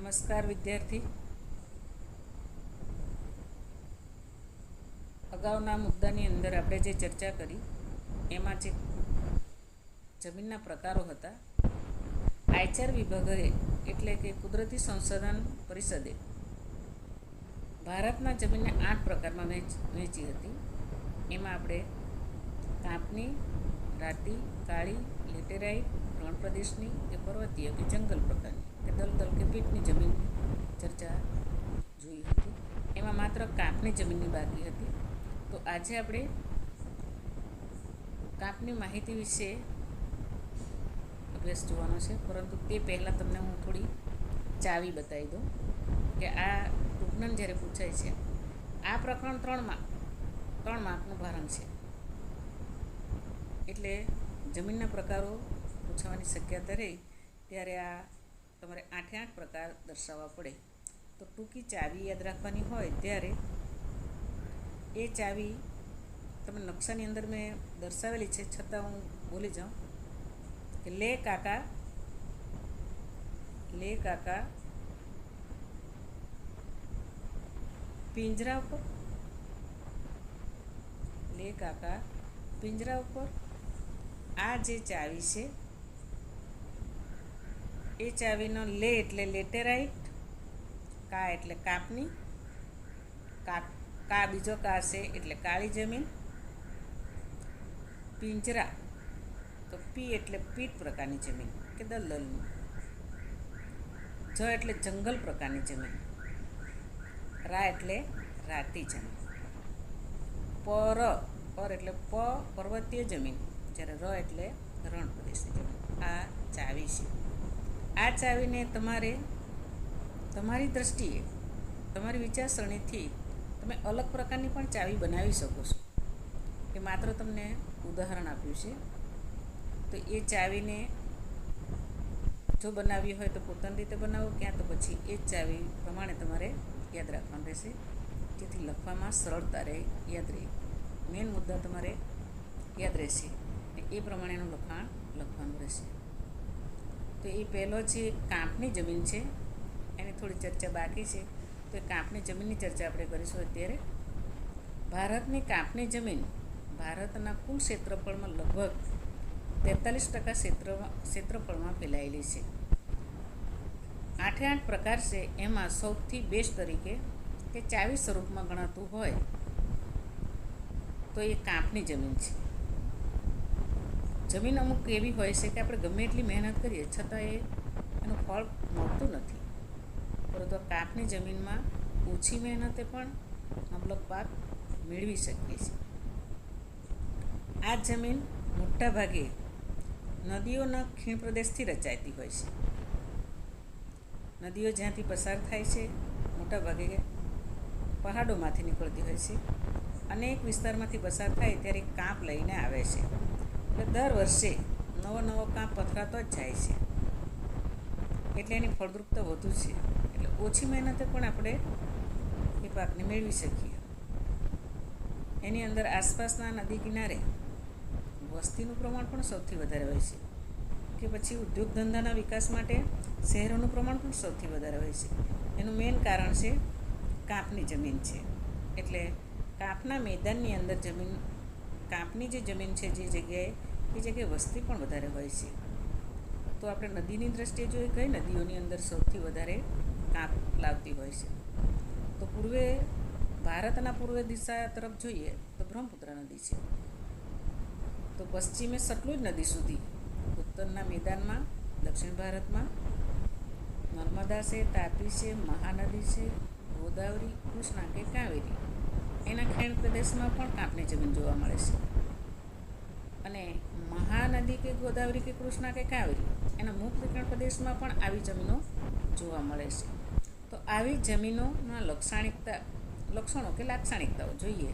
નમસ્કાર વિદ્યાર્થી. અગાઉના મુદ્દાની અંદર આપણે જે ચર્ચા કરી એમાં જે જમીનના પ્રકારો હતા, આયચર વિભાગે એટલે કે કુદરતી સંશોધન પરિષદે ભારતના જમીનને 8 પ્રકારમાં વહેંચી હતી. એમાં આપણે કાંપની, રાતી, કાળી, લેટેરાઇટ, રણ પ્રદેશની કે પર્વતીય કે જંગલ પ્રકારની કે દલદલ કે પીઠની જમીનની ચર્ચા જોઈ હતી. એમાં માત્ર કાંપની જમીનની બાકી હતી. તો આજે આપણે કાંપની માહિતી વિશે અભ્યાસ જોવાનો છે, પરંતુ તે પહેલાં તમને હું થોડી ચાવી બતાવી દઉં કે આ વિજ્ઞાન જ્યારે પૂછાય છે, આ પ્રકરણ 3 માર્કનું ભારણ છે. એટલે જમીનના પ્રકારો પૂછવાની શક્યતા રહી ત્યારે આ તમારે 8 પ્રકાર દર્શાવવા પડે. તો ટૂંકી ચાવી યાદ રાખવાની હોય ત્યારે એ ચાવી તમે નકશાની અંદર મેં દર્શાવેલી છે, છતાં હું બોલી જાઉં કે લે કાકા પિંજરા ઉપર, લે કાકા પિંજરા ઉપર. આ જે ચાવી છે એ ચાવીનો લે એટલે લેટેરાઇટ, કા એટલે કાપની, કા બીજો કા છે એટલે કાળી જમીન, પિંજરા તો પી એટલે પીઠ પ્રકારની જમીન કે દલદલની, જ એટલે જંગલ પ્રકારની જમીન, રા એટલે રાતી જમીન, પર એટલે પર્વતીય જમીન, જ્યારે ર એટલે રણ પ્રદેશની જમીન. આ ચાવી છે. આ ચાવીને તમારે તમારી દૃષ્ટિએ, તમારી વિચારસરણીથી તમે અલગ પ્રકારની પણ ચાવી બનાવી શકો છો. એ માત્ર તમને ઉદાહરણ આપ્યું છે. તો એ ચાવીને જો બનાવવી હોય તો પોતાની રીતે બનાવો, ક્યાં તો પછી એ જ ચાવી પ્રમાણે તમારે યાદ રાખવાનું રહેશે, જેથી લખવામાં સરળતા રહે, યાદ રહે. મેઇન મુદ્દા તમારે યાદ રહેશે અને એ પ્રમાણેનું લખાણ લખવાનું રહેશે. તો એ પહેલો જે કાંપની જમીન છે એની થોડી ચર્ચા બાકી છે. તો એ કાંપની જમીનની ચર્ચા આપણે કરીશું અત્યારે. ભારતની કાંપની જમીન ભારતના કુલ ક્ષેત્રફળમાં લગભગ 43% ક્ષેત્રફળમાં ફેલાયેલી છે. 8 પ્રકાર છે. એમાં સૌથી બેસ્ટ તરીકે કે ચાવી સ્વરૂપમાં ગણાતું હોય તો એ કાંપની જમીન છે. જમીન અમુક એવી હોય છે કે આપણે ગમે એટલી મહેનત કરીએ છતાં એનું ફળ મળતું નથી, પરંતુ કાંપની જમીનમાં ઓછી મહેનતે પણ મબલક પાક મેળવી શકીએ છીએ. આ જમીન મોટાભાગે નદીઓના ખીણ પ્રદેશથી રચાતી હોય છે. નદીઓ જ્યાંથી પસાર થાય છે મોટાભાગે પહાડોમાંથી નીકળતી હોય છે. અનેક વિસ્તારમાંથી પસાર થાય ત્યારે કાંપ લઈને આવે છે. એટલે દર વર્ષે નવો કાંપ પથરાતો જ જાય છે. એટલે એની ફળદ્રુપતા વધુ છે. એટલે ઓછી મહેનતે પણ આપણે એ પાકને મેળવી શકીએ. એની અંદર આસપાસના નદી કિનારે વસ્તીનું પ્રમાણ પણ સૌથી વધારે હોય છે, કે પછી ઉદ્યોગ ધંધાના વિકાસ માટે શહેરોનું પ્રમાણ પણ સૌથી વધારે હોય છે. એનું મેઇન કારણ છે કાંપની જમીન છે. એટલે કાંપના મેદાનની અંદર કાંપની જે જમીન છે એ જગ્યાએ વસ્તી પણ વધારે હોય છે. તો આપણે નદીની દ્રષ્ટિએ જોઈએ કઈ નદીઓની અંદર સૌથી વધારે કાંપ લાવતી હોય છે. તો ભારતના પૂર્વ દિશા તરફ જોઈએ તો બ્રહ્મપુત્ર નદી છે. તો પશ્ચિમે સતલુજ નદી સુધી, ઉત્તરના મેદાનમાં દક્ષિણ ભારતમાં નર્મદા છે, તાપી છે, મહાનદી છે, ગોદાવરી, કૃષ્ણા કે કાવેરી, એના ખીણ પ્રદેશમાં પણ કાંપની જમીન જોવા મળે છે. અને મહાનદી કે ગોદાવરી કે કૃષ્ણા કે કાવેરી એના મુખ્ય ખીણ પ્રદેશમાં પણ આવી જમીનો જોવા મળે છે. તો આવી જમીનોના લક્ષણો કે લાક્ષણિકતાઓ જોઈએ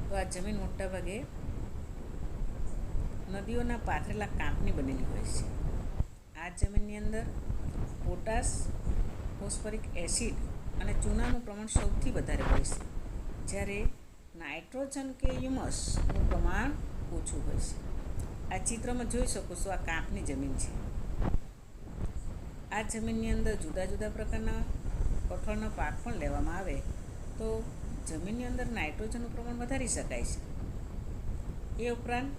તો આ જમીન મોટાભાગે નદીઓના પાથરેલા કાંપની બનેલી હોય છે. આ જમીનની અંદર પોટાશ, ફોસ્ફરિક એસિડ અને ચૂનાનું પ્રમાણ સૌથી વધારે હોય છે, જ્યારે નાઇટ્રોજન કે હ્યુમસનું પ્રમાણ ઓછું હોય છે. આ ચિત્રમાં જોઈ શકો છો, આ કાંપની જમીન છે. આ જમીનની અંદર જુદા જુદા પ્રકારના કઠોળનો પાક પણ લેવામાં આવે તો જમીનની અંદર નાઇટ્રોજનનું પ્રમાણ વધારી શકાય છે. એ ઉપરાંત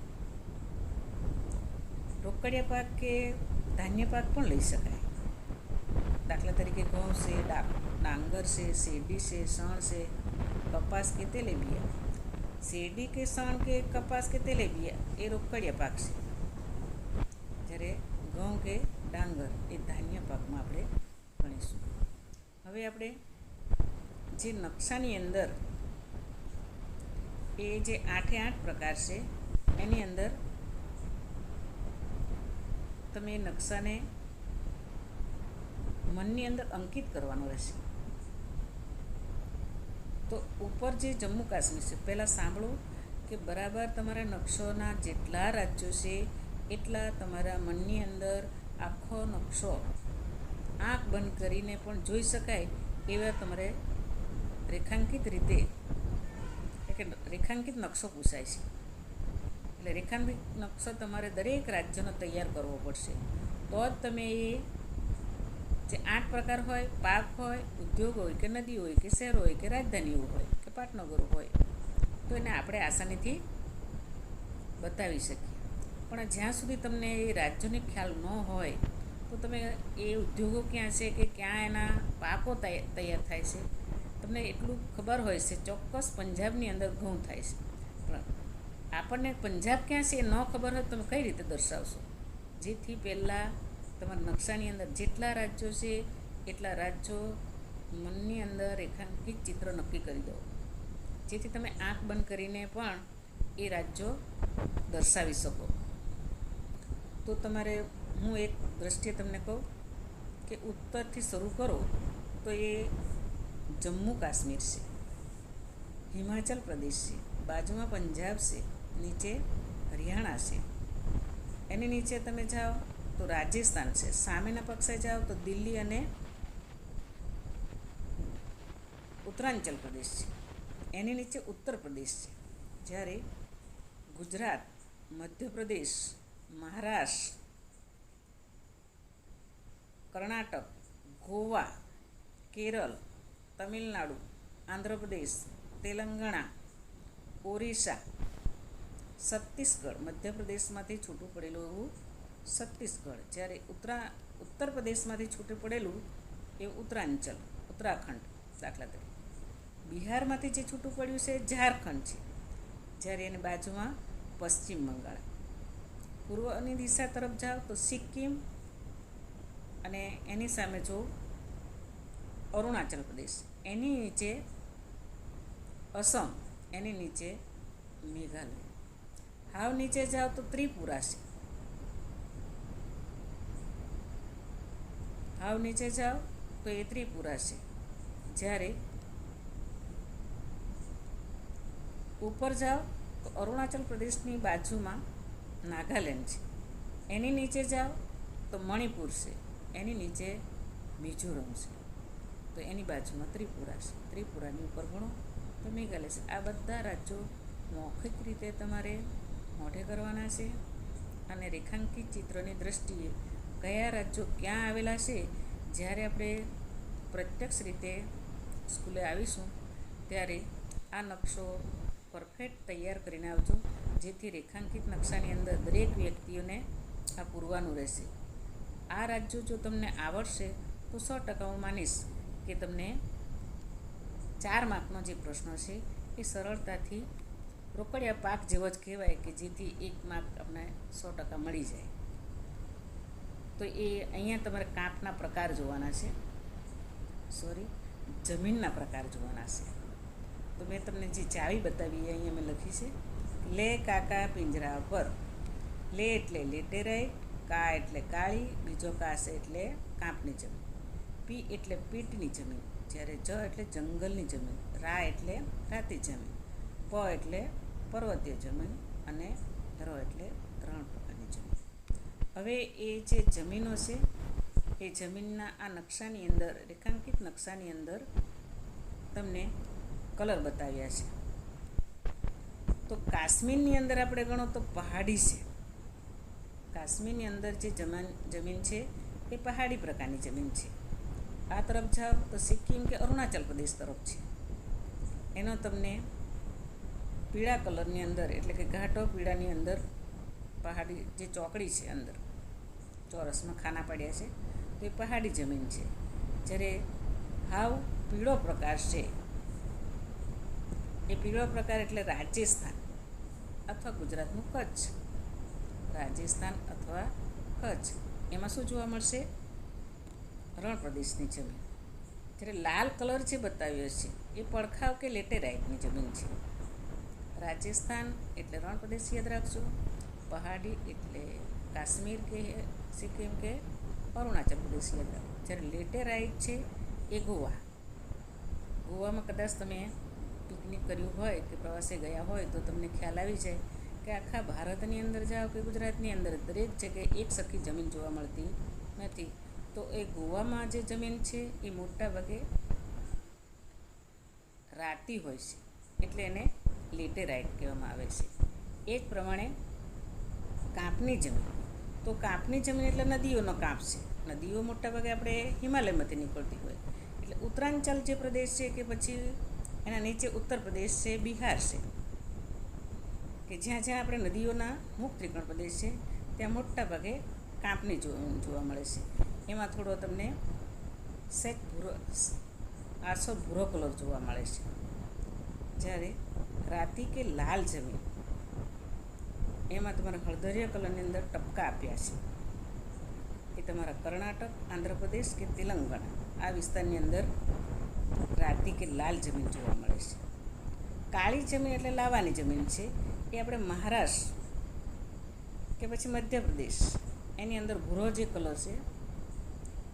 રોકડિયા પાક કે ધાન્ય પાક પણ લઈ શકાય. દાખલા તરીકે ઘઉં છે, ડાંગર છે, શેરડી છે, શણ છે, કપાસ કે તેલીબિયાં. શેરડી કે શણ કે કપાસ કે તેલીબિયાં એ રોકડિયા પાક છે, જ્યારે ઘઉં કે ડાંગર એ ધાન્ય પાકમાં આપણે ગણીશું. હવે આપણે જે નકશાની અંદર એ જે 8 પ્રકાર છે એની અંદર તમે નકશાને મનની અંદર અંકિત કરવાનો રહેશે. તો ઉપર જે જમ્મુ કાશ્મીર છે, પહેલાં સાંભળો કે બરાબર તમારા નકશોના જેટલા રાજ્યો છે એટલા તમારા મનની અંદર આખો નકશો આંખ બંધ કરીને પણ જોઈ શકાય એવા તમારે રેખાંકિત રીતે કે રેખાંકિત નકશો પૂછાય છે. એટલે રેખાંકિત નકશો તમારે દરેક રાજ્યનો તૈયાર કરવો પડશે. તો જ તમે એ જે 8 પ્રકાર હોય, પાક હોય, ઉદ્યોગ હોય કે નદી હોય કે શહેર હોય કે રાજધાનીઓ હોય કે પાટનગરો હોય તો એને આપણે આસાનીથી બતાવી શકીએ. પણ જ્યાં સુધી તમને એ રાજ્યોની ખ્યાલ ન હોય તો તમે એ ઉદ્યોગો ક્યાં છે કે ક્યાં એના પાકો તૈયાર થાય છે તમને એટલું ખબર હોય છે ચોક્કસ પંજાબની અંદર ઘઉં થાય છે, પણ આપણને પંજાબ ક્યાં છે એ ન ખબર હોય તમે કઈ રીતે દર્શાવશો? જેથી પહેલાં તમારા નકશાની અંદર જેટલા રાજ્યો છે એટલા રાજ્યો મનની અંદર રેખાંકિત ચિત્ર નક્કી કરી દો, જેથી તમે આંખ બંધ કરીને પણ એ રાજ્યો દર્શાવી શકો. તો તમારે હું એક દ્રષ્ટિએ તમને કહું કે ઉત્તરથી શરૂ કરો તો એ જમ્મુ કાશ્મીર છે, હિમાચલ પ્રદેશ છે, બાજુમાં પંજાબ છે, નીચે હરિયાણા છે, એની નીચે તમે જાઓ તો રાજસ્થાન છે, સામેના પક્ષે જાઓ તો દિલ્હી અને ઉત્તરાંચલ પ્રદેશ છે, એની નીચે ઉત્તર પ્રદેશ છે, જ્યારે ગુજરાત, મધ્યપ્રદેશ, મહારાષ્ટ્ર, કર્ણાટક, ગોવા, કેરળ, તમિલનાડુ, આંધ્રપ્રદેશ, તેલંગાણા, ઓરિસ્સા, છત્તીસગઢ, મધ્યપ્રદેશમાંથી છૂટું પડેલું એવું છત્તીસગઢ, જ્યારે ઉત્તર પ્રદેશમાંથી છૂટું પડેલું એ ઉત્તરાખંડ દાખલા તરીકે. બિહારમાંથી જે છૂટું પડ્યું છે ઝારખંડ છે, જ્યારે એની બાજુમાં પશ્ચિમ બંગાળ. પૂર્વની દિશા તરફ જાઓ તો સિક્કિમ અને એની સામે જો અરુણાચલ પ્રદેશ, એની નીચે અસમ, એની નીચે મેઘાલય. હાવ નીચે જાઓ તો ત્રિપુરા છે, હાવ નીચે જાઓ તો એ ત્રિપુરા છે, જ્યારે ઉપર જાઓ તો અરુણાચલ પ્રદેશની બાજુમાં નાગાલેન્ડ છે, એની નીચે જાઓ તો મણિપુર છે, એની નીચે મિઝોરમ છે, તો એની બાજુમાં ત્રિપુરા છે, ત્રિપુરાની ઉપર ગણો તો મેઘાલય છે. આ બધા રાજ્યો મૌખિક રીતે તમારે મોઢે કરવાના છે અને રેખાંકિત ચિત્રની દૃષ્ટિએ કયા રાજ્યો ક્યાં આવેલા છે જ્યારે આપણે પ્રત્યક્ષ રીતે સ્કૂલે આવીશું ત્યારે આ નકશો પરફેક્ટ તૈયાર કરીને આવજો, જેથી રેખાંકિત નકશાની અંદર દરેક વ્યક્તિઓને આ પૂરવાનું રહેશે. આ રાજ્યો જો તમને આવડશે તો 100% હું માનીશ કે તમને 4 માર્કનો જે પ્રશ્ન છે એ સરળતાથી રોકડિયા પાક જેવો જ કહેવાય કે જેથી 1 માર્ક આપણને 100% મળી જાય. તો એ અહીંયા તમારે કાંપના પ્રકાર જોવાના છે, જમીનના પ્રકાર જોવાના છે. તો મેં તમને જે ચાવી બતાવી એ અહીંયા મેં લખી છે, લે કાકા પિંજરા પર. લે એટલે લેટેરાઇટ, કા એટલે કાળી, બીજો કાસ એટલે કાંપની જમીન, પી એટલે પીટની જમીન, જ્યારે જ એટલે જંગલની જમીન, રા એટલે રાતી જમીન, પ એટલે પર્વતીય જમીન અને ર એટલે રણ પ્રકારની જમીન. હવે એ જે જમીનો છે એ જમીનના આ નકશાની અંદર, રેખાંકિત નકશાની અંદર તમને કલર બતાવ્યા છે. તો કાશ્મીરની અંદર આપણે ગણો તો પહાડી છે. કાશ્મીરની અંદર જે જમીન છે એ પહાડી પ્રકારની જમીન છે. આ તરફ જાઓ તો સિક્કિમ કે અરુણાચલ પ્રદેશ તરફ છે. એનો તમને પીળા કલરની અંદર એટલે કે ઘાટો પીળાની અંદર પહાડી જે ચોકડી છે અંદર ચોરસમાં ખાના પાડ્યા છે તો એ પહાડી જમીન છે. જ્યારે હાવ પીળો પ્રકાર છે એ પીળો પ્રકાર એટલે રાજસ્થાન અથવા ગુજરાતનું કચ્છ. રાજસ્થાન અથવા કચ્છ એમાં શું જોવા મળશે? રણ પ્રદેશની જમીન. જ્યારે લાલ કલર જે બતાવ્યો છે એ પડખાવ કે લેટેરાઇટની જમીન છે. રાજસ્થાન એટલે રણ પ્રદેશ યાદ રાખજો, પહાડી એટલે કાશ્મીર કે સિક્કિમ કે અરુણાચલ પ્રદેશ યાદ રાખજો. જ્યારે લેટેરાઇટ છે એ ગોવામાં કદાચ તમે પિકનિક કર્યું હોય કે પ્રવાસે ગયા હોય તો તમને ખ્યાલ આવી જાય કે આખા ભારતની અંદર જાઓ કે ગુજરાતની અંદર દરેક જગ્યાએ એક સરખી જમીન જોવા મળતી નથી. તો એ ગોવામાં જે જમીન છે એ મોટા ભાગે રાતી હોય છે એટલે એને લેટેરાઇટ કહેવામાં આવે છે. એ જ પ્રમાણે કાંપની જમીન, તો કાંપની જમીન એટલે નદીઓનો કાંપ છે. નદીઓ મોટા ભાગે આપણે હિમાલયમાંથી નીકળતી હોય એટલે ઉત્તરાંચલ જે પ્રદેશ છે કે પછી એના નીચે ઉત્તર પ્રદેશ છે, બિહાર છે કે જ્યાં જ્યાં આપણે નદીઓના મુખ ત્રિકોણ પ્રદેશ છે ત્યાં મોટા ભાગે કાંપની જોવા મળે છે. એમાં થોડો તમને સેજ આસો ભૂરો કલર જોવા મળે છે. જ્યારે રાતી કે લાલ જમીન એમાં તમારા હળદરિયા કલરની અંદર ટપકા આપ્યા છે. એ તમારા કર્ણાટક, આંધ્રપ્રદેશ કે તેલંગાણા આ વિસ્તારની અંદર રાતી કે લાલ જમીન જોવા મળે છે. કાળી જમીન એટલે લાવાની જમીન છે. એ આપણે મહારાષ્ટ્ર કે પછી મધ્યપ્રદેશ એની અંદર ભૂરો જે કલર છે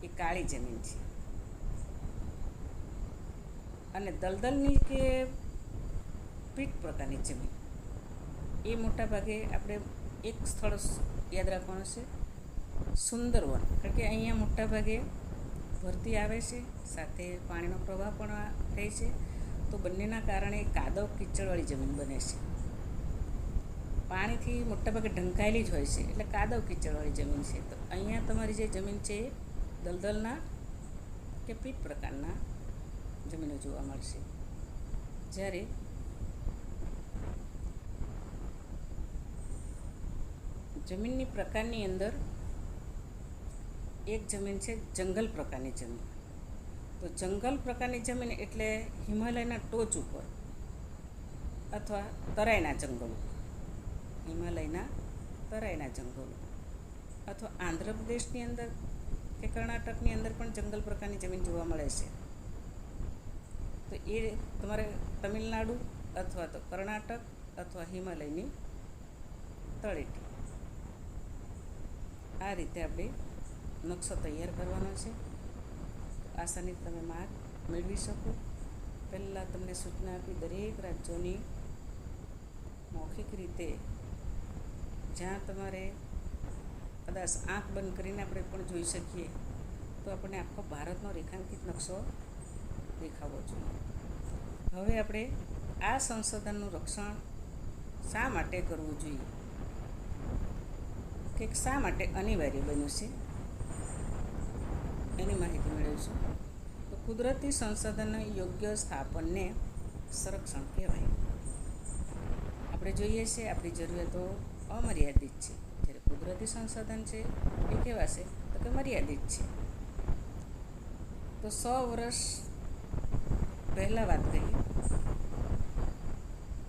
એ કાળી જમીન છે. અને દલદલની કે પીઠ પ્રકારની જમીન એ મોટા ભાગે આપણે એક સ્થળ યાદ રાખવાનું છે, સુંદરવન. કારણ કે અહીંયા મોટા ભાગે ભરતી આવે છે, સાથે પાણીનો પ્રવાહ પણ રહે છે. તો બંનેના કારણે કાદવ કીચડવાળી જમીન બને છે. પાણીથી મોટાભાગે ઢંકાયેલી જ હોય છે એટલે કાદવ કીચડવાળી જમીન છે. તો અહીંયા તમારી જે જમીન છે એ દલદલના કે પીઠ પ્રકારના જમીનો જોવા મળશે. જ્યારે જમીનની પ્રકારની અંદર એક જમીન છે જંગલ પ્રકારની જમીન. તો જંગલ પ્રકારની જમીન એટલે હિમાલયના ટોચ ઉપર અથવા તરાઈના જંગલો, હિમાલયના તરાઈના જંગલો અથવા આંધ્રપ્રદેશની અંદર કે કર્ણાટકની અંદર પણ જંગલ પ્રકારની જમીન જોવા મળે છે. તો એ તમારે તમિલનાડુ અથવા તો કર્ણાટક અથવા હિમાલયની તળેટી આ રીતે આપણે નકશો તૈયાર કરવાનો છે. આસાની તમે માર્ક મેળવી શકો. પહેલાં તમને સૂચના આપી દરેક રાજ્યોની મૌખિક રીતે જ્યાં તમારે કદાચ આંખ બંધ કરીને આપણે પણ જોઈ શકીએ તો આપણને આખો ભારતનો રેખાંકિત નકશો દેખાવો જોઈએ. હવે આપણે આ સંશોધનનું રક્ષણ શા માટે કરવું જોઈએ કે શા માટે અનિવાર્ય બન્યું છે એની માહિતી મેળવીશું. તો કુદરતી સંસાધનના યોગ્ય સ્થાપનને સંરક્ષણ કહેવાય. આપણે જોઈએ છીએ આપણી જરૂરિયાતો અમર્યાદિત છે, જ્યારે કુદરતી સંસાધન છે એ કેવા છે તો કે મર્યાદિત છે. તો 100 વર્ષ પહેલાં વાત કરીએ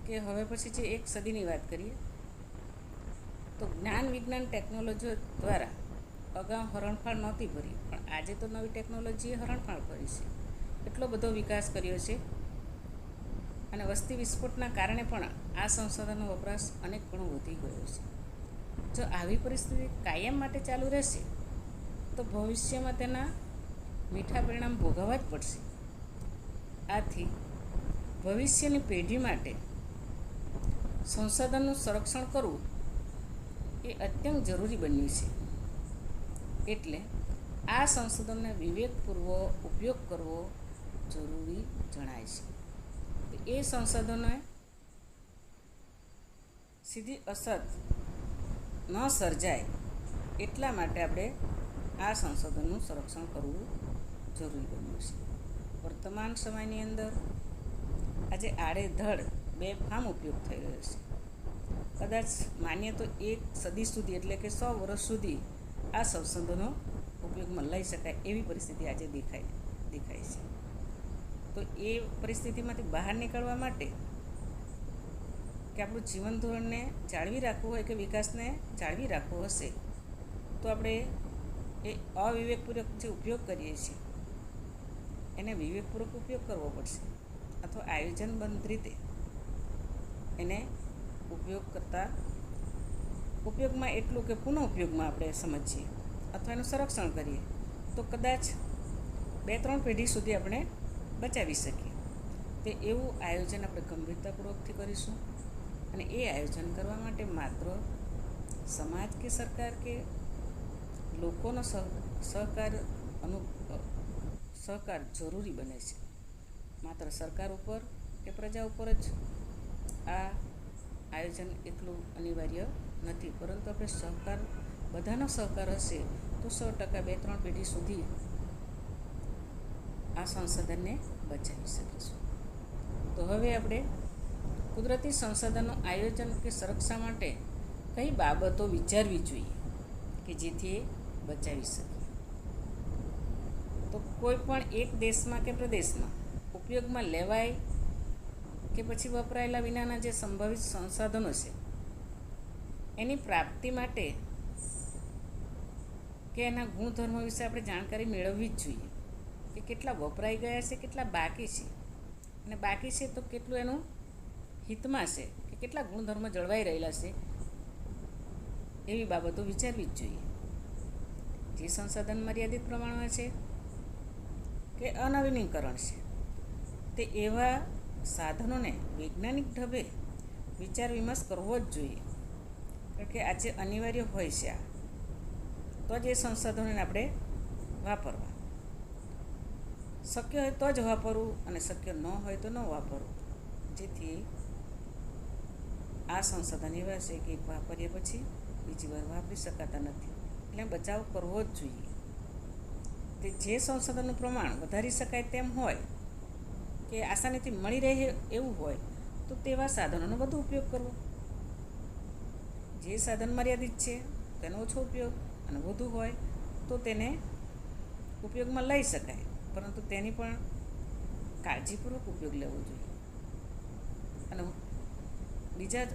કે હવે પછી જે એક સદીની વાત કરીએ તો જ્ઞાન વિજ્ઞાન ટેકનોલોજીઓ દ્વારા અગાઉ હરણફાળ નહોતી ભરી, પણ આજે તો નવી ટેકનોલોજીએ હરણફાળ ભરી છે. એટલો બધો વિકાસ કર્યો છે અને વસ્તી વિસ્ફોટના કારણે પણ આ સંસાધનનો વપરાશ અનેક ગણો વધી ગયો છે. જો આવી પરિસ્થિતિ કાયમ માટે ચાલુ રહેશે તો ભવિષ્યમાં તેના મીઠા પરિણામ ભોગવવા જ પડશે. આથી ભવિષ્યની પેઢી માટે સંસાધનનું સંરક્ષણ કરવું એ અત્યંત જરૂરી બન્યું છે. એટલે આ સંશોધનનો વિવેકપૂર્વક ઉપયોગ કરવો જરૂરી જણાય છે. એ સંશોધનોએ સીધી અસર ન સર્જાય એટલા માટે આપણે આ સંસાધનનું સંરક્ષણ કરવું જરૂરી બન્યું છે. વર્તમાન સમયની અંદર આજે આડેધડ બેફામ ઉપયોગ થઈ રહ્યો છે. કદાચ માનીએ તો 1 સદી સુધી એટલે કે 100 વર્ષ સુધી આ સંસાધનો ઉપયોગમાં લઈ શકાય એવી પરિસ્થિતિ આજે દેખાય છે. તો એ પરિસ્થિતિમાંથી બહાર નીકળવા માટે કે આપણું જીવન ધોરણને જાળવી રાખવું હોય કે વિકાસને જાળવી રાખવો હશે તો આપણે એ અવિવેકપૂર્વક જે ઉપયોગ કરીએ છીએ એને વિવેકપૂર્વક ઉપયોગ કરવો પડશે, અથવા આયોજનબદ્ધ રીતે એને ઉપયોગમાં એટલું કે પુનઃ ઉપયોગમાં આપણે સમજીએ અથવા એનું સંરક્ષણ કરીએ તો કદાચ 2-3 પેઢી સુધી આપણે બચાવી શકીએ. તે એવું આયોજન આપણે ગંભીરતાપૂર્વકથી કરીશું. અને એ આયોજન કરવા માટે માત્ર સમાજ કે સરકાર કે લોકોનો સહકાર જરૂરી બને છે. માત્ર સરકાર ઉપર કે પ્રજા ઉપર જ આ આયોજન એટલું અનિવાર્ય નથી, પરંતુ આપણે બધાનો સહકાર હશે તો 100% 2-3 પેઢી સુધી આ સંસાધનને બચાવી શકીશું. તો હવે આપણે કુદરતી સંસાધનનું આયોજન કે સંરક્ષણ માટે કઈ બાબતો વિચારવી જોઈએ કે જેથી એ બચાવી શકીએ. તો કોઈ પણ એક દેશમાં કે પ્રદેશમાં ઉપયોગમાં લેવાય કે પછી વપરાયેલા વિનાના જે સંભવિત સંસાધનો છે એની પ્રાપ્તિ માટે કે એના ગુણધર્મો વિશે આપણે જાણકારી મેળવવી જ જોઈએ કે કેટલા વપરાઈ ગયા છે, કેટલા બાકી છે, અને બાકી છે તો કેટલું એનું હિતમાં છે કે કેટલા ગુણધર્મો જળવાઈ રહેલા છે એવી બાબતો વિચારવી જ જોઈએ. જે સંસાધન મર્યાદિત પ્રમાણમાં છે કે અનવીનીકરણ છે તે એવા સાધનોને વૈજ્ઞાનિક ઢબે વિચાર વિમર્શ કરવો જ જોઈએ, કારણ કે આજે અનિવાર્ય હોય છે આ, તો જ એ સંસાધનોને આપણે વાપરવા. શક્ય હોય તો જ વાપરવું અને શક્ય ન હોય તો ન વાપરવું, જેથી આ સંસાધન એવા છે કે એક વાપર્યા પછી બીજી વાર વાપરી શકાતા નથી, એટલે બચાવ કરવો જ જોઈએ. તે જે સંસાધનનું પ્રમાણ વધારી શકાય તેમ હોય કે આસાનીથી મળી રહે એવું હોય તો તેવા સાધનોનો વધુ ઉપયોગ કરવો. જે સાધન મર્યાદિત છે તેનો ઓછો ઉપયોગ, અને વધુ હોય તો તેને ઉપયોગમાં લઈ શકાય, પરંતુ તેની પણ કાળજીપૂર્વક ઉપયોગ લેવો જોઈએ. અને બીજા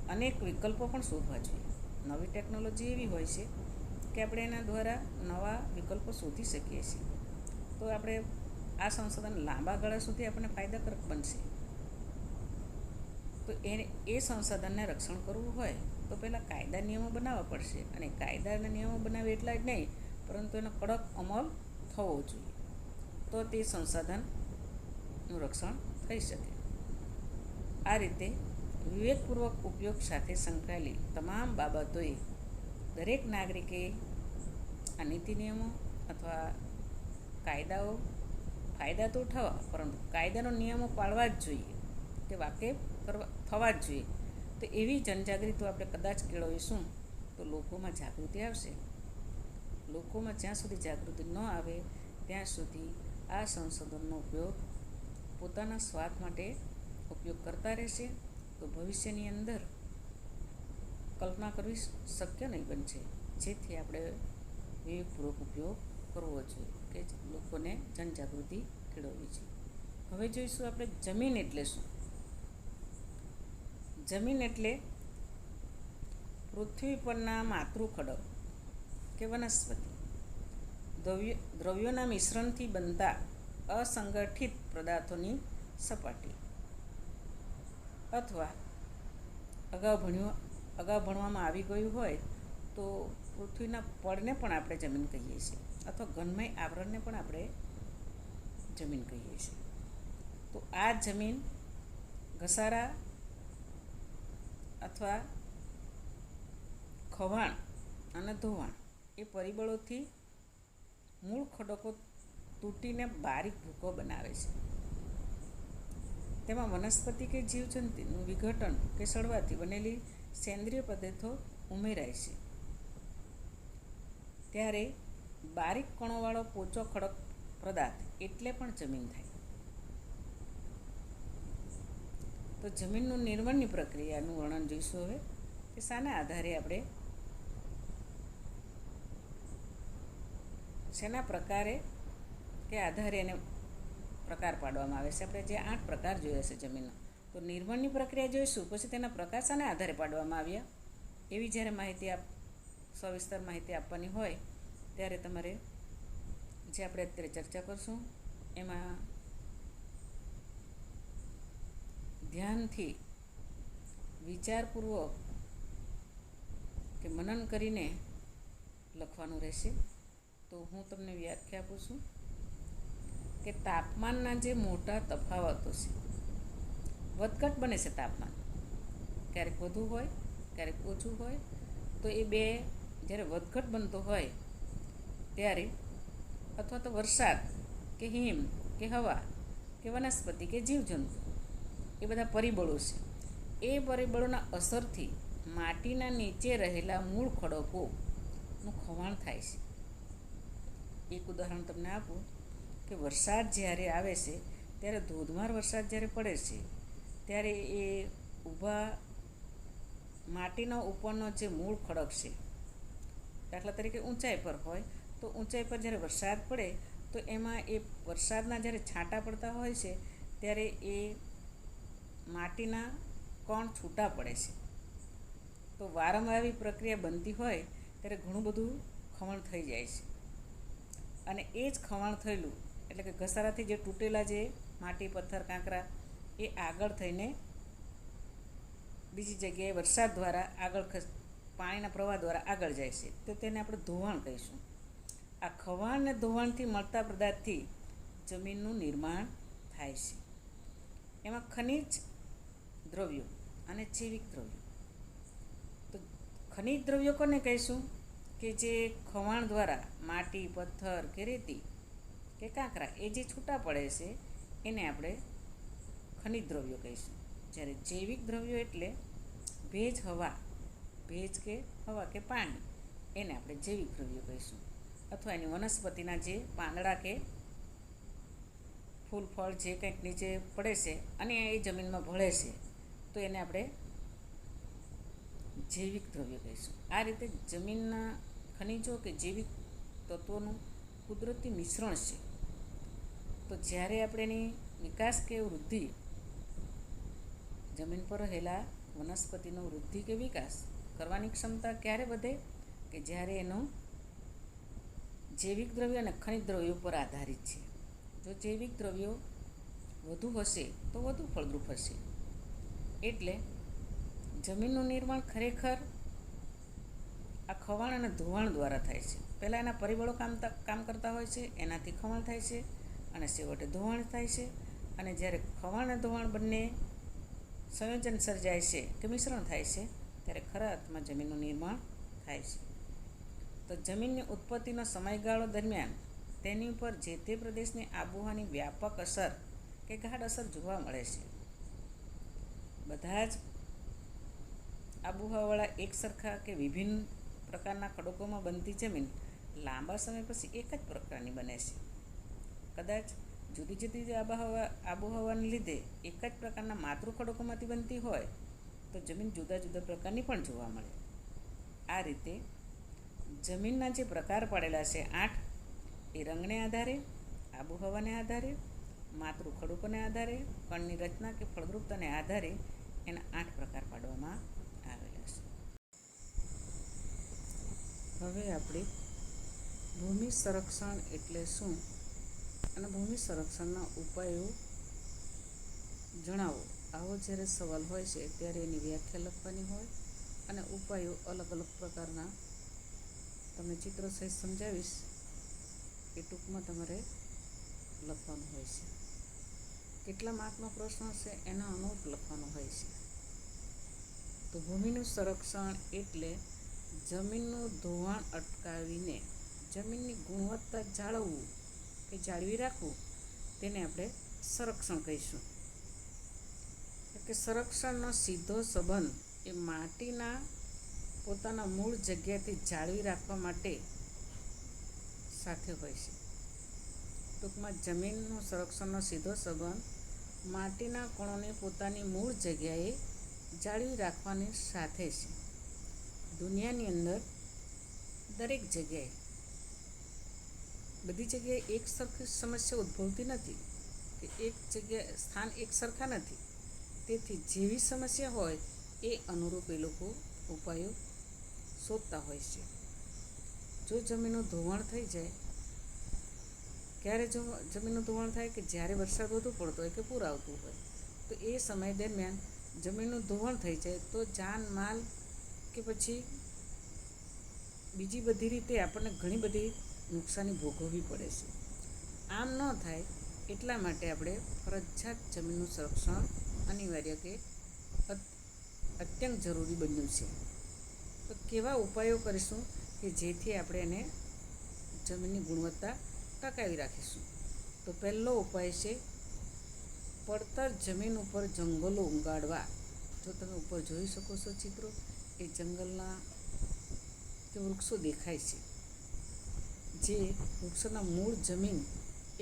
અનેક વિકલ્પો પણ શોધવા જોઈએ. નવી ટેકનોલોજી એવી હોય છે કે આપણે એના દ્વારા નવા વિકલ્પો શોધી શકીએ છીએ, તો આપણે આ સંશોધન લાંબા ગાળા સુધી આપણને ફાયદાકારક બનશે. તો એ સંસાધનને રક્ષણ કરવું હોય તો પહેલાં કાયદા નિયમો બનાવવા પડશે, અને કાયદાના નિયમો બનાવે એટલા જ નહીં પરંતુ એનો કડક અમલ થવો જોઈએ, તો તે સંસાધનનું રક્ષણ થઈ શકે. આ રીતે વિવેકપૂર્વક ઉપયોગ સાથે સંકળાયેલી તમામ બાબતોએ દરેક નાગરિકે આ નીતિ નિયમો અથવા ફાયદા તો ઉઠાવવા, પરંતુ કાયદાનો નિયમો પાળવા જ જોઈએ, તે વાકેફ થવા જ જોઈએ. તો એવી જનજાગૃતિ આપણે કદાચ કેળવીશું તો લોકોમાં જાગૃતિ આવશે. લોકોમાં જ્યાં સુધી જાગૃતિ ન આવે ત્યાં સુધી આ સંશોધનનો ઉપયોગ પોતાના સ્વાર્થ માટે ઉપયોગ કરતા રહેશે, તો ભવિષ્યની અંદર કલ્પના કરવી શક્ય નહીં બનશે. જેથી આપણે વિવેકપૂર્વક ઉપયોગ કરવો જોઈએ કે લોકોને જનજાગૃતિ કેળવવી છે. હવે જોઈશું આપણે જમીન એટલે શું. જમીન એટલે પૃથ્વી પરના માતૃખડક કે વનસ્પતિ દ્રવ્યોના મિશ્રણથી બનતા અસંગઠિત પદાર્થોની સપાટી, અથવા અગાઉ ભણવામાં આવી ગયું હોય તો પૃથ્વીના પડને પણ આપણે જમીન કહીએ છીએ, અથવા ઘનમય આવરણને પણ આપણે જમીન કહીએ છીએ. તો આ જમીન ઘસારા અથવા ખવાણ અને ધોવાણ એ પરિબળોથી મૂળ ખડકો તૂટીને બારીક ભૂકો બનાવે છે. તેમાં વનસ્પતિ કે જીવજંતુનું વિઘટન કે સડવાથી બનેલી સેન્દ્રિય પદાર્થો ઉમેરાય છે. ત્યારે બારીક કણોવાળો પોચો ખડક પદાર્થ એટલે પણ જમીન થાય. તો જમીનનું નિર્માણની પ્રક્રિયાનું વર્ણન જોઈશું હવે, કે શાના આધારે આપણે શેના પ્રકારે કે આધારે એને પ્રકાર પાડવામાં આવે છે. આપણે જે 8 પ્રકાર જોયા છે જમીનનો, તો નિર્માણની પ્રક્રિયા જોઈશું, પછી તેના પ્રકાર શાના આધારે પાડવામાં આવ્યા એવી જ્યારે માહિતી સવિસ્તર માહિતી આપવાની હોય ત્યારે તમારે જે આપણે અત્યારે ચર્ચા કરશું એમાં ધ્યાનથી વિચારપૂર્વક કે મનન કરીને લખવાનું રહેશે. તો હું તમને વ્યાખ્યા આપું છું કે તાપમાનના જે મોટા તફાવતો છે, વધઘટ બને છે તાપમાન, ક્યારેક વધુ હોય ક્યારેક ઓછું હોય, તો એ બે જ્યારે વધઘટ બનતો હોય ત્યારે, અથવા તો વરસાદ કે હિમ કે હવા કે વનસ્પતિ કે જીવજંતુ, એ બધા પરિબળો છે. એ પરિબળોના અસરથી માટીના નીચે રહેલા મૂળ ખડકોનું ખવાણ થાય છે. એક ઉદાહરણ તમને આપું કે વરસાદ જ્યારે આવે છે ત્યારે ધોધમાર વરસાદ જ્યારે પડે છે ત્યારે એ ઊભા માટીનો ઉપરનો જે મૂળ ખડક છે, દાખલા તરીકે ઊંચાઈ પર હોય તો ઊંચાઈ પર જ્યારે વરસાદ પડે તો એમાં એ વરસાદના જ્યારે છાંટા પડતા હોય છે ત્યારે એ માટીના કણ છૂટા પડે છે. તો વારંવાર આવી પ્રક્રિયા બનતી હોય ત્યારે ઘણું બધું ખમણ થઈ જાય છે. અને એ જ ખમણ થયેલું એટલે કે ઘસારાથી જે તૂટેલા જે માટી પથ્થર કાંકરા એ આગળ થઈને બીજી જગ્યાએ વરસાદ દ્વારા આગળ પાણીના પ્રવાહ દ્વારા આગળ જાય છે, તો તેને આપણે ધોવાણ કહીશું. આ ખવાણ અને ધોવાણથી મળતા પદાર્થથી જમીનનું નિર્માણ થાય છે. એમાં ખનિજ દ્રવ્યો અને જૈવિક દ્રવ્યો. તો ખનિજ દ્રવ્યો કોને કહીશું? કે જે ખવાણ દ્વારા માટી પથ્થર કે રેતી કે કાંકરા એ જે છૂટા પડે છે એને આપણે ખનિજ દ્રવ્યો કહીશું. જ્યારે જૈવિક દ્રવ્યો એટલે ભેજ કે હવા કે પાણી, એને આપણે જૈવિક દ્રવ્યો કહીશું. અથવા એની વનસ્પતિના જે પાંદડા કે ફૂલ ફળ જે કંઈક નીચે પડે છે અને એ જમીનમાં ભળે છે તો એને આપણે જૈવિક દ્રવ્યો કહીશું. આ રીતે જમીનના ખનિજો કે જૈવિક તત્વોનું કુદરતી મિશ્રણ છે. તો જ્યારે આપણે એની વિકાસ કે વૃદ્ધિ, જમીન પર રહેલા વનસ્પતિનો વૃદ્ધિ કે વિકાસ કરવાની ક્ષમતા ક્યારે વધે? કે જ્યારે એનો જૈવિક દ્રવ્ય અને ખનિજ દ્રવ્યો પર આધારિત છે. જો જૈવિક દ્રવ્યો વધુ હશે તો વધુ ફળદ્રુપ હશે. એટલે જમીનનું નિર્માણ ખરેખર આ ખવાણ અને ધોવાણ દ્વારા થાય છે. પહેલાં એના પરિબળો કામ કરતા હોય છે, એનાથી ખવાણ થાય છે અને છેવટે ધોવાણ થાય છે. અને જ્યારે ખવાણ અને ધોવાણ બંને સંયોજન સર્જાય છે કે મિશ્રણ થાય છે ત્યારે ખરા અર્થમાં જમીનનું નિર્માણ થાય છે. તો જમીનની ઉત્પત્તિનો સમયગાળો દરમિયાન તેની ઉપર જે તે પ્રદેશની આબોહવાની વ્યાપક અસર કે ગાઢ અસર જોવા મળે છે. બધા જ આબોહવાવાળા એક સરખા કે વિભિન્ન પ્રકારના ખડકોમાં બનતી જમીન લાંબા સમય પછી એક જ પ્રકારની બને છે. કદાચ જુદી જુદી આબોહવાને લીધે એક જ પ્રકારના માતૃ ખડકોમાંથી બનતી હોય તો જમીન જુદા જુદા પ્રકારની પણ જોવા મળે. આ રીતે જમીનના જે પ્રકાર પાડેલા છે 8, એ રંગને આધારે, આબોહવાને આધારે, માતૃ ખડકોને આધારે, કણની રચના કે ફળદ્રુપતાને આધારે એના 8 પ્રકાર પાડવામાં આવેલા છે. હવે આપણે ભૂમિ સંરક્ષણ એટલે શું અને ભૂમિ સંરક્ષણના ઉપાયો જણાવો, આવો જ્યારે સવાલ હોય છે ત્યારે એની વ્યાખ્યા લખવાની હોય અને ઉપાયો અલગ અલગ પ્રકારના તમને ચિત્ર સહિત સમજાવીશ એ ટૂંકમાં તમારે લખવાનું હોય છે. કેટલા માર્કનો પ્રશ્ન છે એના અનુરૂપ લખવાનું હોય છે. તો ભૂમિનું સંરક્ષણ એટલે જમીનનું ધોવાણ અટકાવીને જમીનની ગુણવત્તા જાળવવું કે જાળવી રાખવું, તેને આપણે સંરક્ષણ કહીશું. કે સંરક્ષણનો સીધો સંબંધ એ માટીના પોતાના મૂળ જગ્યાથી જાળવી રાખવા માટે સાથે હોય છે. ટૂંકમાં જમીનનું સંરક્ષણનો સીધો સંબંધ માટીના કણોને પોતાની મૂળ જગ્યાએ જાળવી રાખવાની સાથે છે. દુનિયાની અંદર દરેક જગ્યાએ બધી જગ્યાએ એક સરખી સમસ્યા ઉદ્ભવતી નથી કે એક જગ્યાએ સ્થાન એક સરખા નથી. તેથી જેવી સમસ્યા હોય એ અનુરૂપ એ લોકો ઉપાયો શોધતા હોય છે. જો જમીનનું ધોવાણ થઈ જાય, ક્યારે જો જમીનનું ધોવાણ થાય કે જ્યારે વરસાદ વધુ પડતો હોય કે પૂર આવતું હોય, તો એ સમય દરમિયાન જમીનનું ધોવાણ થઈ જાય તો જાન માલ કે પછી બીજી બધી રીતે આપણને ઘણી બધી નુકસાની ભોગવવી પડે છે. આમ ન થાય એટલા માટે આપણે ફરજિયાત જમીનનું સંરક્ષણ અનિવાર્ય કે અત્યંત જરૂરી બન્યું છે. તો કેવા ઉપાયો કરીશું કે જેથી આપણે એને જમીનની ગુણવત્તા ટકાવી રાખીશું? તો પહેલો ઉપાય છે પડતર જમીન ઉપર જંગલો ઉગાડવા. જો તમે ઉપર જોઈ શકો છો ચિત્રો, એ જંગલના કે વૃક્ષો દેખાય છે, જે વૃક્ષોના મૂળ જમીન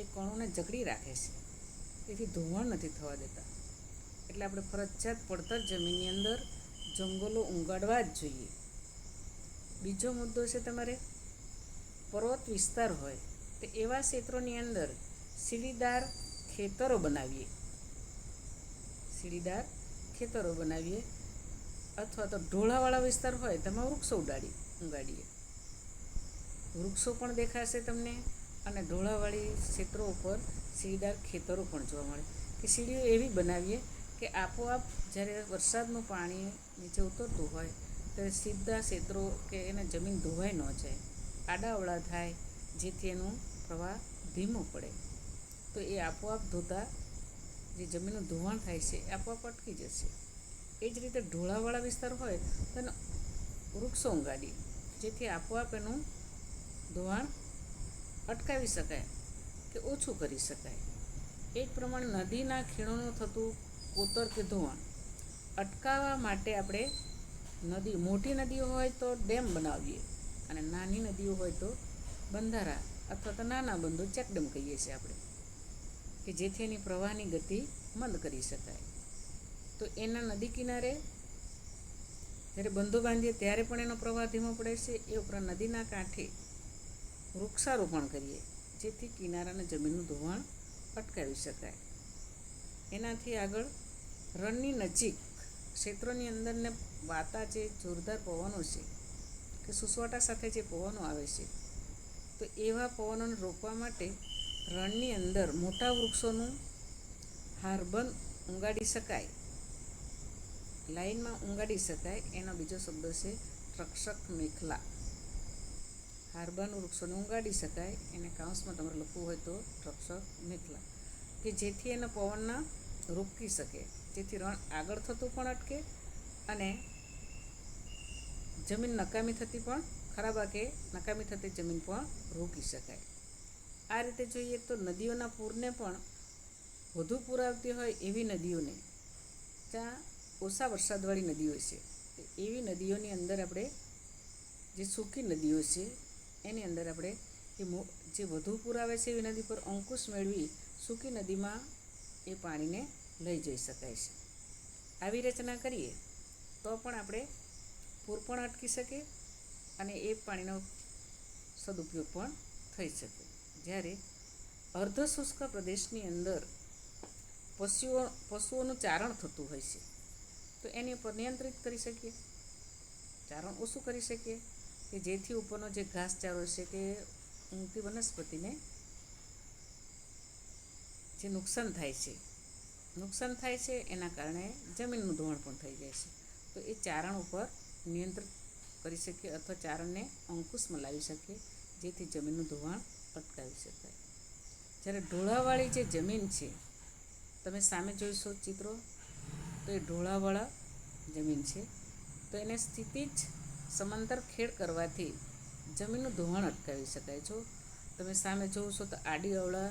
એ કણોને જકડી રાખે છે, તેથી ધોવાણ નથી થવા દેતા. એટલે આપણે ફરજિયાત પડતર જમીનની અંદર જંગલો ઉગાડવા જ જોઈએ. બીજો મુદ્દો છે તમારે પર્વત વિસ્તાર હોય તો એવા ક્ષેત્રોની અંદર સીડીદાર ખેતરો બનાવીએ. સીડીદાર ખેતરો બનાવીએ અથવા તો ઢોળાવાળા વિસ્તાર હોય તેમાં વૃક્ષો ઉગાડીએ. વૃક્ષો પણ દેખાશે તમને અને ઢોળાવાળી ક્ષેત્રો ઉપર સીડીદાર ખેતરો પણ જોવા મળે. કે સીડીઓ એવી બનાવીએ કે આપોઆપ જ્યારે વરસાદનું પાણી નીચે ઉતરતું હોય ત્યારે સીધા ક્ષેત્રો કે એને જમીન ધોવાઈ ન જાય, આડાઅવળા થાય, જેથી એનું પ્રવાહ ધીમો પડે. તો એ આપોઆપ ધોતા જે જમીનનું ધોવાણ થાય છે એ આપોઆપ અટકી જશે. એ જ રીતે ઢોળાવાળા વિસ્તાર હોય તો એને વૃક્ષો ઉગાડીએ, જેથી આપોઆપ એનું ધોવાણ અટકાવી શકાય કે ઓછું કરી શકાય. એ જ પ્રમાણે નદીના ખીણોનું થતું કોતર કે ધોવાણ અટકાવવા માટે આપણે મોટી નદીઓ હોય તો ડેમ બનાવીએ અને નાની નદીઓ હોય તો બંધારા અથવા તો નાના બંધો ચેકડેમ કહીએ છીએ આપણે, કે જેથી એની પ્રવાહની ગતિ મંદ કરી શકાય. તો એના નદી કિનારે જ્યારે બંધો બાંધીએ ત્યારે પણ એનો પ્રવાહ ધીમો પડે છે. એ ઉપરાંત નદીના કાંઠે વૃક્ષારોપણ કરીએ, જેથી કિનારાના જમીનનું ધોવાણ અટકાવી શકાય. એનાથી આગળ રણની નજીક ક્ષેત્રોની અંદરને વાતા જે જોરદાર પવનો છે કે સુસવાટા સાથે જે પવનો આવે છે, તો એવા પવનોને રોકવા માટે રણની અંદર મોટા વૃક્ષોનું હારબંધ ઉગાડી શકાય, લાઈનમાં ઉગાડી શકાય. એનો બીજો શબ્દ છે રક્ષક મેખલા. હારબંધ વૃક્ષોને ઉગાડી શકાય, એને કાઉન્સમાં તમારે લખવું હોય તો રક્ષક મેખલા, કે જેથી એના પવનના રોકી શકે, જેથી રણ આગળ થતું પણ અટકે અને જમીન નકામી થતી જમીન પણ રોકી શકાય. આ રીતે જોઈએ તો નદીઓના પૂરને પણ વધુ પૂર આવતી હોય એવી નદીઓને, ત્યાં ઓછા વરસાદવાળી નદીઓ છે, તો એવી નદીઓની અંદર આપણે જે સૂકી નદીઓ છે એની અંદર આપણે જે વધુ પૂર આવે છે એવી નદી પર અંકુશ મેળવી સૂકી નદીમાં એ પાણીને લઈ જઈ શકાય છે. આવી રચના કરીએ તો પણ આપણે પૂર પણ અટકી શકે અને એ પાણીનો સદુપયોગ પણ થઈ શકે. જ્યારે અર્ધ શુષ્ક પ્રદેશની અંદર પશુઓનું ચારણ થતું હોય છે, તો એની ઉપર નિયંત્રિત કરી શકીએ, ચારણ ઓછું કરી શકીએ, કે જેથી ઉપરનો જે ઘાસચારો છે કે ઊંઘતી વનસ્પતિને જે નુકસાન થાય છે એના કારણે જમીનનું ધોવાણ પણ થઈ જાય છે. તો એ ચારણ ઉપર નિયંત્રિત કરી શકીએ અથવા ચારણને અંકુશમાં લાવી શકીએ, જેથી જમીનનું ધોવાણ અટકાવી શકાય. જ્યારે ઢોળાવાળી જે જમીન છે, તમે સામે જોઈશો ચિત્રો, તો એ ઢોળાવાળા જમીન છે, તો એને સ્થિતિજ સમાંતર ખેડ કરવાથી જમીનનું ધોવાણ અટકાવી શકાય. જો તમે સામે જોશો તો આડી અવળા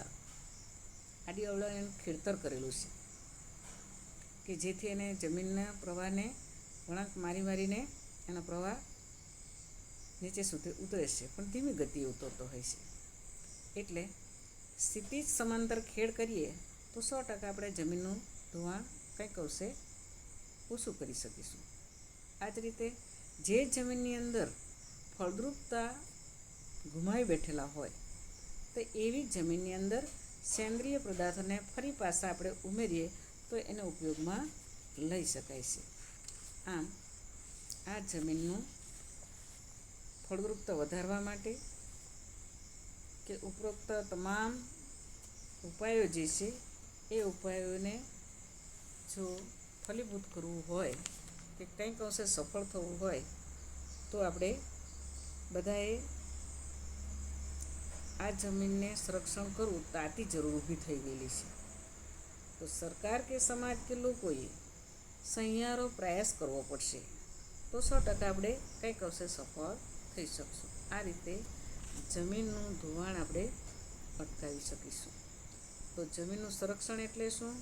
એનું ખેડતર કરેલું છે, કે જેથી એને જમીનના પ્રવાહને વળાંક મારીને એનો પ્રવાહ નીચે સુધી ઉતરે છે, પણ ધીમી ગતિએ ઉતરતો હોય છે. એટલે સીધી જ સમાંતર ખેડ કરીએ તો 100% આપણે જમીનનું ધોવાણ કંઈક અંશે ઓછું કરી શકીશું. આ જ રીતે જે જમીનની અંદર ફળદ્રુપતા ગુમાવી બેઠેલા હોય તો એવી જમીનની અંદર સેન્દ્રિય પદાર્થોને ફરી પાછા આપણે ઉમેરીએ તો એને ઉપયોગમાં લઈ શકાય છે. આમ આ જમીનનું ફળદ્રુપતા વધારવા માટે કે ઉપરોક્ત તમામ ઉપાયો જે છે એ ઉપાયોને જો ફલીભૂત કરવું હોય કે કંઈક અંશે સફળ થવું હોય તો આપણે બધાએ આ જમીનને સંરક્ષણ કરવું તાતી જરૂર ઊભી થઈ ગયેલી છે. તો સરકાર કે સમાજ કે લોકોએ સહિયારો પ્રયાસ કરવો પડશે તો 100% આપણે કંઈક અંશે સફળ થઈ શકશું. આ રીતે જમીનનું ધોવાણ આપણે અટકાવી શકીશું. તો જમીનનું સંરક્ષણ એટલે શું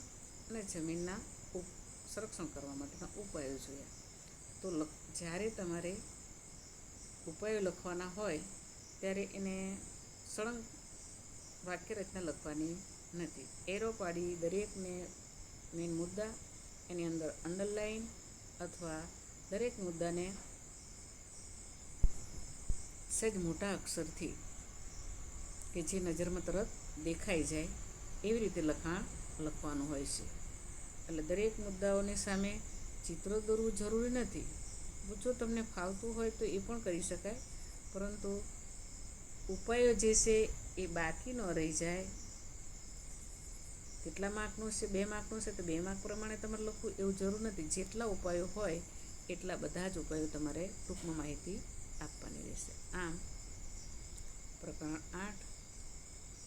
અને જમીનના સંરક્ષણ કરવા માટેના ઉપાયો જોયા. તો જ્યારે તમારે ઉપાયો લખવાના હોય ત્યારે એને સળંગ વાક્ય રચના લખવાની નથી. એરો પાડી દરેકને મેઇન મુદ્દા એની અંદર અંડરલાઈન અથવા દરેક મુદ્દાને સહેજ મોટા અક્ષરથી કે જે નજરમાં તરત દેખાઈ જાય એવી રીતે લખાણ લખવાનું હોય છે. એટલે દરેક મુદ્દાઓની સામે ચિત્રો દોરવું જરૂરી નથી. જો તમને ફાવતું હોય તો એ પણ કરી શકાય, પરંતુ ઉપાયો જે છે એ બાકી ન રહી જાય. કેટલા માર્કનું છે? 2 માર્કનું છે તો 2 માર્ક પ્રમાણે તમારે લખવું એવું જરૂર નથી. જેટલા ઉપાયો હોય એટલા બધા જ ઉપાયો તમારે ટૂંકમાં માહિતી આપવાની રહેશે. આમ પ્રકરણ 8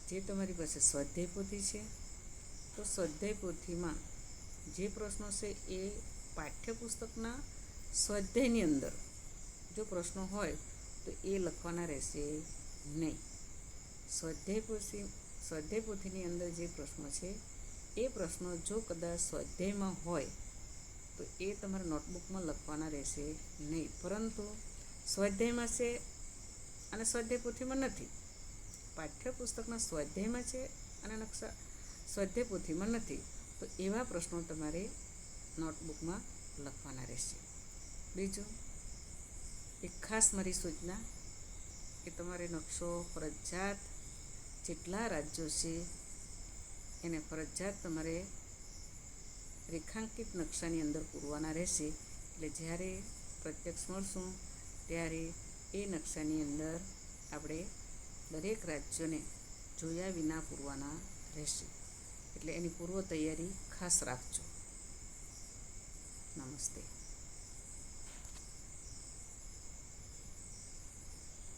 જે તમારી પાસે સ્વાધ્યાય પોથી છે તો સ્વાધ્યાય પોથીમાં જે પ્રશ્નો છે એ પાઠ્યપુસ્તકના સ્વાધ્યાયની અંદર જો પ્રશ્નો હોય તો એ લખવાના રહેશે નહીં. સ્વાધ્યાય પોથીની અંદર જે પ્રશ્નો છે એ પ્રશ્નો જો કદાચ સ્વાધ્યાયમાં હોય તો એ તમારે નોટબુકમાં લખવાના રહેશે નહીં. પરંતુ સ્વાધ્યાયમાં છે અને સ્વાધ્યાય પોથીમાં નથી. પાઠ્યપુસ્તકના સ્વાધ્યાયમાં છે અને સ્વાધ્યાય પોથીમાં નથી. તો એવા પ્રશ્નો તમારે નોટબુકમાં લખવાના રહેશે. બીજું એક ખાસ મારી સૂચના કે તમારે નકશો ફરજિયાત જેટલા રાજ્યો છે એને ફરજિયાત તમારે રેખાંકિત નકશાની અંદર પૂરવાના રહેશે. એટલે જ્યારે પ્રત્યક્ષ મળશું ત્યારે એ નકશાની અંદર આપણે દરેક રાજ્યોને જોયા વિના પૂરવાના રહેશે. એટલે એની પૂર્વ તૈયારી ખાસ રાખજો. નમસ્તે.